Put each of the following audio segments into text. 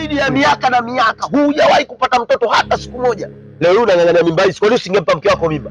zaidi ya miaka na miaka hujawahi kupata mtoto hata siku moja. Leo hii unang'ang'ania mimba hizi, kwa nini usingempa mke wako mimba?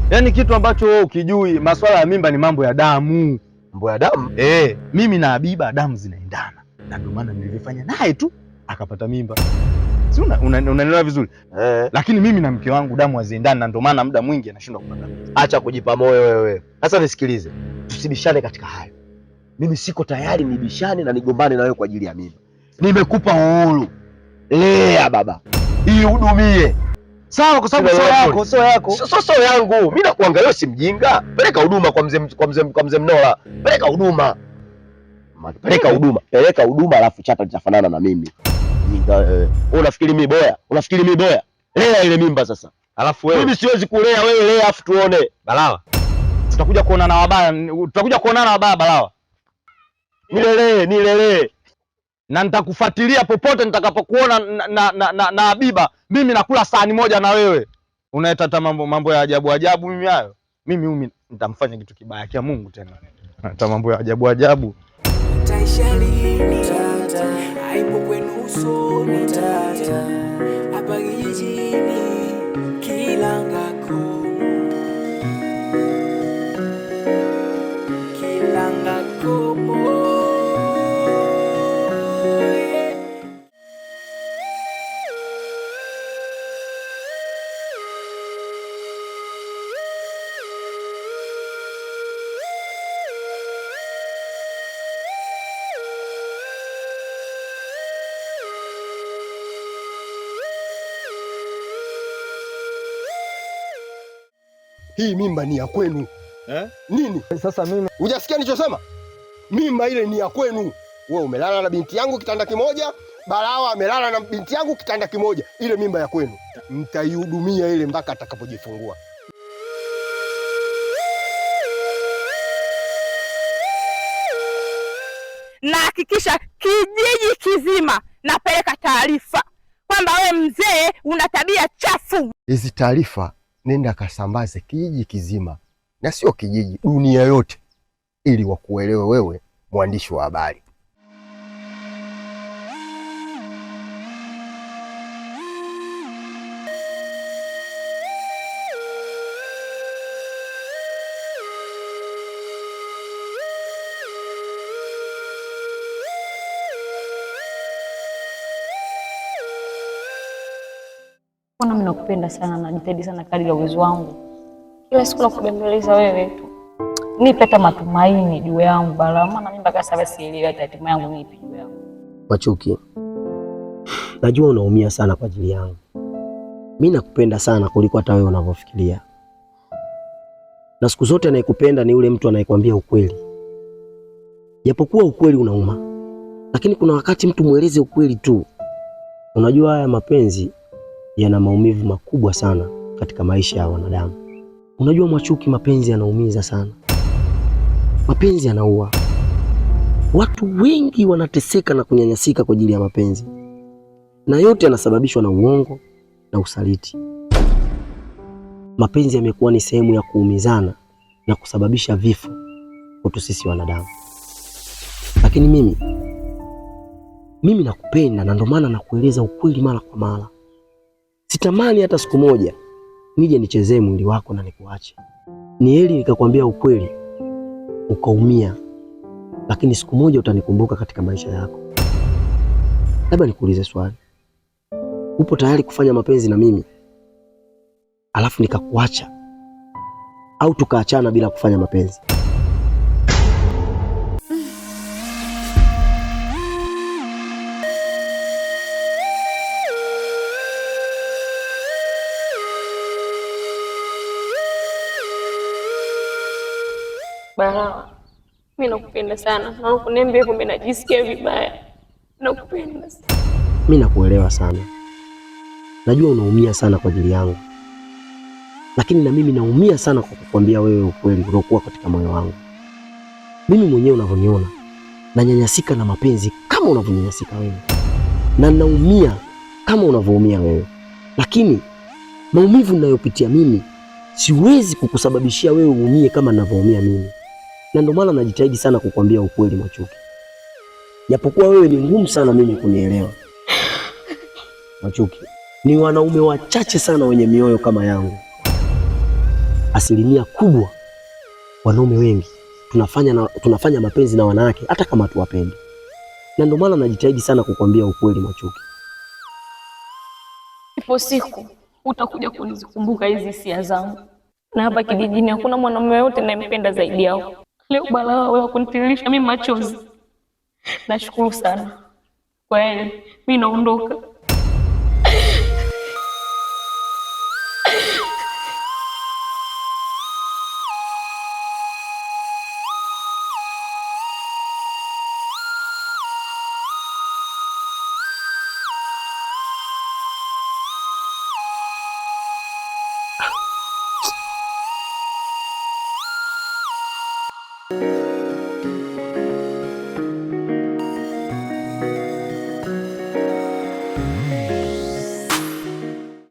Yaani kitu ambacho wewe ukijui, masuala ya mimba ni mambo ya damu. Mambo ya damu? Mimi na Habiba damu zinaendana. Na ndio maana nilifanya naye tu akapata mimba. Si unaelewa vizuri? Lakini mimi na mke wangu damu haziendani na ndio maana muda mwingi anashindwa kupata mimba. Acha kujipa moyo wewe. Sasa nisikilize. Tusibishane katika hayo. Mimi siko tayari nibishane na nigombane na wewe kwa ajili ya mimba. Nimekupa uhuru. Lea baba. Ihudumie. Sawa, kwa sababu sio yako. Sio yangu. Mimi nakuangalia wewe si mjinga. Peleka huduma kwa mzee Mnola. Peleka huduma. Peleka huduma alafu chata litafanana na mimi. Wewe unafikiri mimi boya? Lea ile mimba sasa. Alafu wewe mimi siwezi kulea, wewe lea afu tuone. Balawa. Tutakuja kuonana wabaya Balawa. Nilelee. Na nitakufuatilia popote nitakapokuona na Habiba. Mimi nakula sahani moja na wewe. Unaeta mambo ya ajabu mimi hayo. Mimi nitamfanya kitu kibaya kia Mungu tena. Hata mambo ya ajabu. Taishali ni tata, haipo kwenu usoni tata. Hapa kijijini Kilangako. Hii mimba ni ya kwenu. Nini? Sasa mimi hujasikia nilichosema? Mimba ile ni ya kwenu. Wewe umelala na binti yangu kitanda kimoja, Balawa amelala na binti yangu kitanda kimoja. Ile mimba ya kwenu. Mtaihudumia ile mpaka atakapojifungua. Na hakikisha kijiji kizima napeleka taarifa kwamba wewe mzee una tabia chafu. Hizi taarifa nenda kasambaze kijiji kizima, na sio kijiji, dunia yote, ili wakuelewe wewe mwandishi wa habari. Mimi nakupenda sana, najitahidi sana kadri ya uwezo wangu. Kila siku nakubembeleza wewe tu. Nipe hata matumaini juu yangu Bala, maana mimi mpaka sasa sielewi hata hatima yangu nipi juu yangu. Machuki, najua unaumia sana kwa ajili yangu. Mimi nakupenda sana kuliko hata wewe unavyofikiria. Na siku zote anayekupenda ni yule mtu anayekwambia ukweli. Japokuwa ukweli unauma, lakini kuna wakati mtu mueleze ukweli tu. Unajua haya mapenzi yana maumivu makubwa sana katika maisha ya wanadamu. Unajua Machuki, mapenzi yanaumiza sana. Mapenzi yanaua. Watu wengi wanateseka na kunyanyasika kwa ajili ya mapenzi. Na yote yanasababishwa na uongo na usaliti. Mapenzi yamekuwa ni sehemu ya kuumizana na kusababisha vifo kwetu sisi wanadamu. Lakini mimi nakupenda na ndio maana nakueleza ukweli mara kwa mara. Sitamani hata siku moja nije nichezee mwili wako na nikuache. Ni heri nikakwambia ukweli ukaumia, lakini siku moja utanikumbuka katika maisha yako. Labda nikuulize swali. Upo tayari kufanya mapenzi na mimi alafu nikakuacha, au tukaachana bila kufanya mapenzi? Balawa, mimi nakupenda sana. Na ukuniambia kwamba najisikia vibaya. Nakupenda sana. Mimi nakuelewa sana. Najua unaumia sana kwa ajili yangu. Lakini na mimi naumia sana kwa kukwambia wewe ukweli uliokuwa katika moyo wangu. Mimi mwenyewe unavyoniona nanyanyasika na mapenzi kama unavyonyanyasika wewe. Na naumia kama unavyoumia wewe. Lakini maumivu ninayopitia mimi siwezi kukusababishia wewe uumie kama ninavyoumia mimi. Na ndio maana najitahidi sana kukwambia ukweli Machuki. Japokuwa wewe ni ngumu sana mimi kunielewa. Machuki, ni wanaume wachache sana wenye mioyo kama yangu. Asilimia kubwa wanaume wengi tunafanya mapenzi na wanawake hata kama tuwapendi, na ndio maana najitahidi sana kukwambia ukweli Machuki. Ipo siku utakuja kunizikumbuka hizi hisia zangu, na hapa kijijini hakuna mwanamume yote ninayempenda zaidi yao. Leo balaa wewe kunitiririsha mimi machozi. Nashukuru sana. Kwa hiyo mimi naondoka.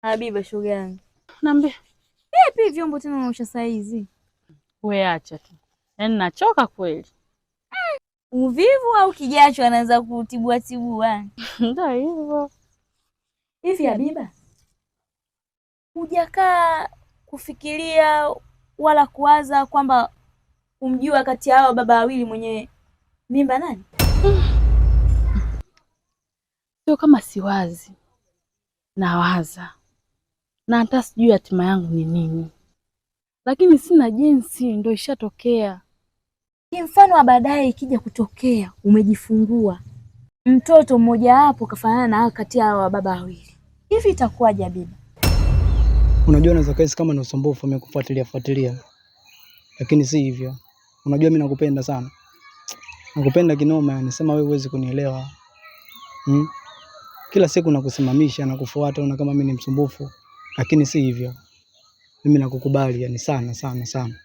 Habiba, shoga yangu. Naambia. Vipi vyombo tena unaosha saa hizi? Wewe acha tu. Yaani nachoka kweli. Uvivu au kijacho anaanza kutibua tibua. Ndio hivyo. Hivi Habiba, hujakaa kufikiria wala kuwaza kwamba umjua kati ya hao baba wawili mwenye mimba nani? Sio kama siwazi. Nawaza. Na hata sijui hatima yangu ni nini. Lakini sina jinsi, ndio ishatokea. Mfano wa baadaye ikija kutokea umejifungua mtoto mmoja hapo kafanana na kati ya hao baba wawili, hivi itakuwaje Habiba? Unajua naweza kaisi kama ni usumbufu amekufuatilia, lakini si hivyo. Unajua mimi nakupenda sana. Nakupenda kinoma, nisema wewe huwezi kunielewa. Kila siku nakusimamisha na kufuata una kama mimi ni msumbufu, lakini si hivyo. Mimi nakukubali yani sana.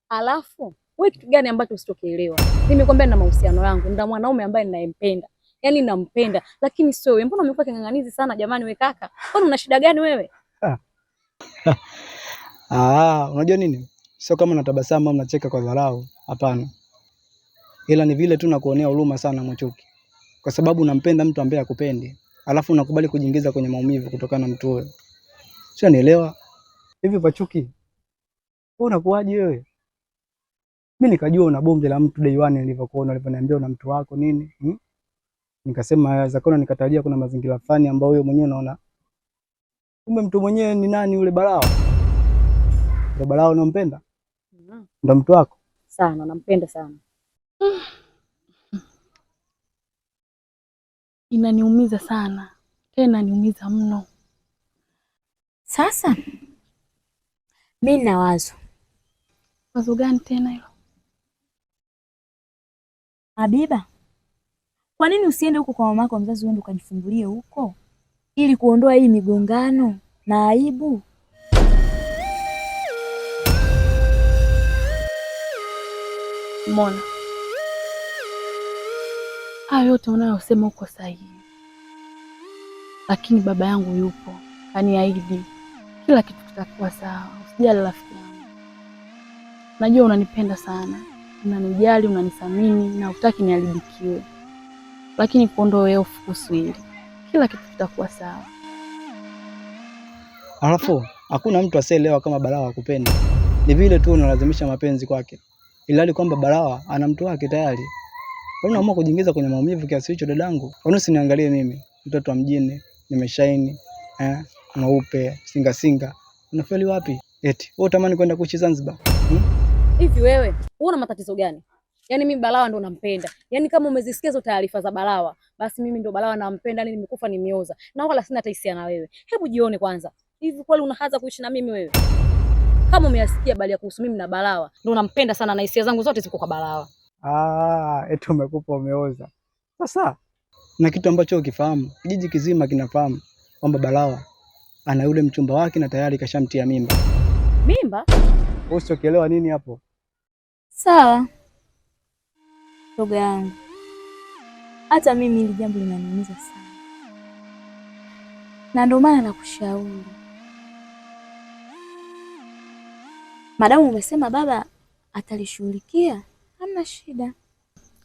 Alafu wewe kitu gani ambacho usitokielewa? Nimekwambia na mahusiano yangu, ndio mwanaume ambaye ninayempenda. Yaani nampenda, lakini sio wewe. Mbona umekuwa king'ang'anizi sana jamani wewe kaka? Kwani una shida gani wewe? Unajua nini? Sio kama natabasamu au nacheka kwa dharau, hapana. Ila ni vile tu nakuonea huruma sana Machuki. Kwa sababu unampenda mtu ambaye hakupendi, alafu unakubali kujiingiza kwenye maumivu kutokana na mtu huyo. Sio, nielewa. Hivi Machuki, wewe unakuaje wewe? Mimi nikajua una bonge la mtu day one nilivyokuona ulivyoniambia una mtu wako nini? Nikasema zakona nikatarajia kuna mazingira fulani ambayo wewe mwenyewe unaona. Kumbe mtu mwenyewe ni nani yule Balao? Ndio Balao unampenda? Ndio mtu wako? Sana, nampenda sana. Inaniumiza sana. Tena niumiza mno. Sasa mimi nina wazo. Wazo gani tena hilo? Habiba, kwa nini usiende huko kwa mamako mzazi uende ukajifungulie huko ili kuondoa hii migongano na aibu? Mona, hayo yote unayosema uko sahihi, lakini baba yangu yupo, kaniahidi kila kitu kitakuwa sawa. Usijali rafiki yangu, najua unanipenda sana, unanijali, unanithamini na hutaki niharibikiwe, lakini kuondoa wewe ufukusu hili, kila kitu kitakuwa sawa. Alafu hakuna mtu asielewa kama Balawa hakupenda. Ni vile tu unalazimisha mapenzi kwake, ilali kwamba Balawa ana mtu wake tayari. Kwa nini unaamua kujiingiza kwenye maumivu kiasi hicho dadangu? Kwa nini usiniangalie mimi, mtoto wa mjini, nimeshaini, mweupe, singa. Unafeli wapi? Eti wewe utamani kwenda kuishi Zanzibar? Hivi wewe una matatizo gani? Yaani mimi Balawa ndo nampenda. Yaani kama umezisikia hizo taarifa za Balawa, basi mimi ndo Balawa nampenda, yani nimekufa nimeoza. Na wala sina hata hisia na wewe. Hebu jione kwanza. Hivi kweli unaanza kuishi na mimi wewe? Kama umeyasikia bali ya kuhusu mimi na Balawa, ndo nampenda sana na hisia zangu zote ziko kwa Balawa. Eti umekufa umeoza. Sasa na kitu ambacho ukifahamu, kijiji kizima kinafahamu kwamba Balawa ana yule mchumba wake na tayari kashamtia mimba. Mimba? Usichokielewa nini hapo? Sawa shoga yangu, hata mimi hili jambo linaniumiza sana, na ndio maana nakushauri, madamu umesema baba atalishughulikia, hamna shida.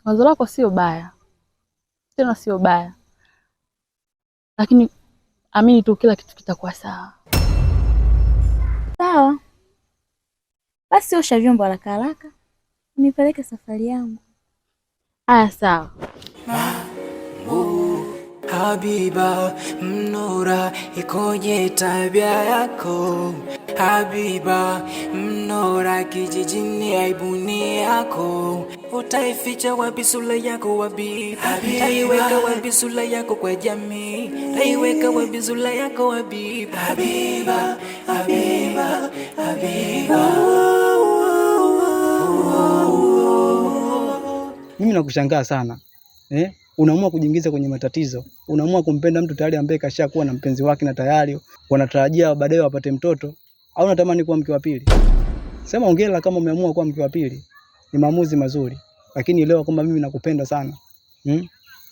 Wazo lako sio baya, tena sio baya, lakini Amini tu kila kitu kitakuwa sawa. Sawa. Basi osha vyombo haraka haraka. Nipeleke safari yangu. Aya, sawa. Habiba, Mnura, ikoje tabia yako? Habiba, Mnura, kijijini aibuni yako. Utaificha wapi sura yako Habiba? Utaiweka wapi sura yako kwa jamii? Utaiweka wapi sura yako Habiba? Habiba, Habiba, Habiba. Mimi nakushangaa sana. Unaamua kujiingiza kwenye matatizo. Unaamua kumpenda mtu tayari ambaye kashakuwa na mpenzi wake na tayari wanatarajia baadaye wapate mtoto, au unatamani kuwa mke wa pili? Sema hongera kama umeamua kuwa mke wa pili. Ni maamuzi mazuri. Lakini elewa kwamba mimi nakupenda sana.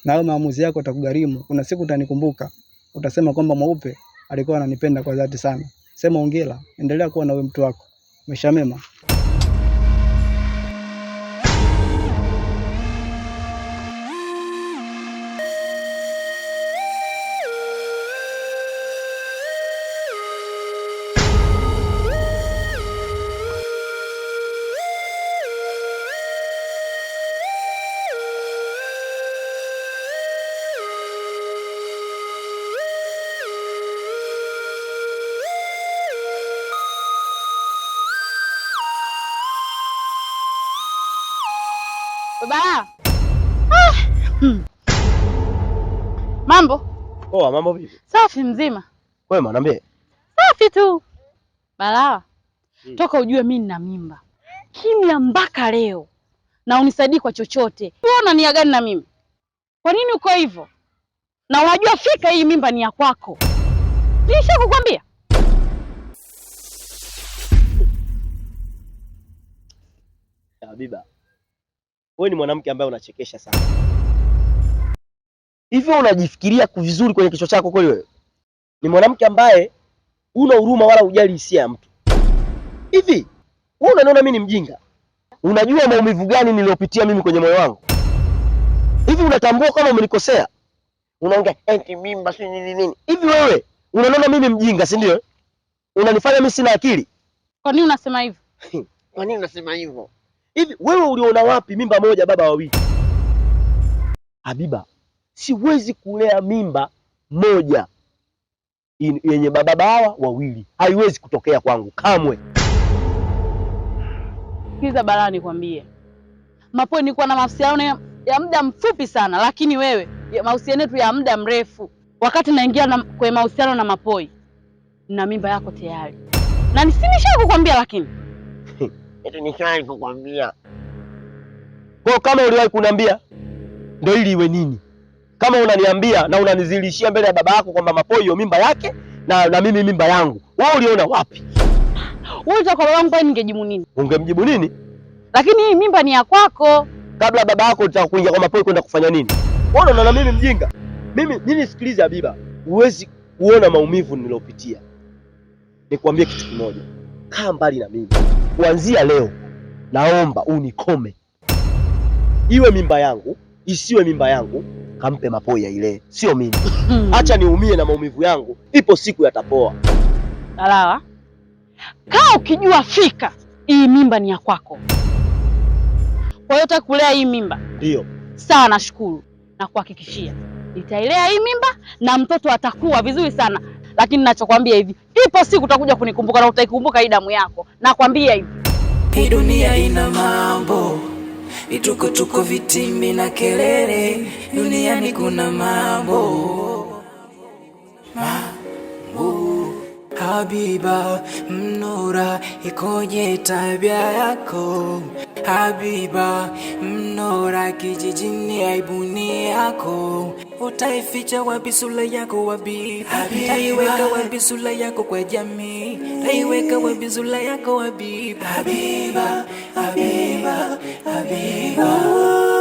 Na hayo maamuzi yako yatakugharimu. Kuna siku utanikumbuka. Utasema kwamba Mweupe alikuwa ananipenda kwa dhati sana. Sema hongera, endelea kuwa na wewe mtu wako. Maisha mema. Baba. Mambo? Poa, mambo vipi? Safi mzima. Wema, niambie. Safi tu. Balawa. Toka ujue mimi nina mimba. Kimya mpaka leo. Na unisaidie kwa chochote. Wewe una nia gani na mimi? Kwa nini uko hivyo? Na unajua fika hii mimba ni ya kwako. Nilisha kukwambia? Habiba, wewe ni mwanamke ambaye unachekesha sana. Hivyo unajifikiria vizuri kwenye kichwa chako kweli wewe? Ni mwanamke ambaye una huruma wala hujali hisia ya mtu. Hivi, wewe unaniona mimi ni mjinga? Unajua maumivu gani niliyopitia mimi kwenye moyo wangu? Hivi unatambua kama umenikosea? Unaongea eti mimba si nini? Hivi wewe unaniona mimi mjinga, si ndio? Unanifanya mimi sina akili? Kwa nini unasema hivyo? Kwa nini unasema hivyo? Hivi wewe uliona wapi mimba moja baba wawili? Habiba, siwezi kulea mimba moja yenye baba hawa wawili. Haiwezi kutokea kwangu kamwe. Kiza Balaa, nikwambie. Mapoe nilikuwa na mahusiano ya muda mfupi sana, lakini wewe mahusiano yetu ya muda mrefu. Wakati naingia kwenye mahusiano na Mapoi, na mimba yako tayari. Na nisinisha kukwambia lakini. Eti nishawahi kukwambia. Kwa kama uliwahi kuniambia, ndio ili iwe nini? Kama unaniambia na unanizilishia mbele ya baba yako kwamba Mapoi hiyo mimba yake na mimi mimba yangu. Wewe uliona wapi? Wewe kwa baba yangu pale ningejibu nini? Ungemjibu nini? Lakini hii mimba ni ya kwako. Kabla baba yako utaka kuingia kwa Mapoi kwenda kufanya nini? Wewe unaona mimi mjinga? Mimi sikilize Habiba, huwezi kuona maumivu nilopitia. Nikwambie kitu kimoja. Kaa mbali na mimi. Kuanzia leo naomba unikome. Iwe mimba yangu, isiwe mimba yangu, kampe Mapoi ya ile, sio mimi. Acha niumie na maumivu yangu, ipo siku yatapoa. Salawa. Kaa ukijua fika hii mimba ni ya kwako. Kwa hiyo utakulea hii mimba? Ndio. Sawa, nashukuru. Na kuhakikishia nitailea hii mimba na mtoto atakuwa vizuri sana. Lakini ninachokwambia hivi, ipo siku utakuja kunikumbuka na utaikumbuka hii damu yako. Nakwambia hivi. Hii dunia ina mambo, vituko vitimbi na kelele. Duniani kuna mambo. Habiba, Mnura, ikoje tabia yako? Habiba, Mnura, kijijini aibuni yako. Utaificha wapi sura yako Habiba? Utaiweka wapi sura yako kwa jamii? Utaiweka wapi sura yako Habiba? Habiba, Habiba, Habiba.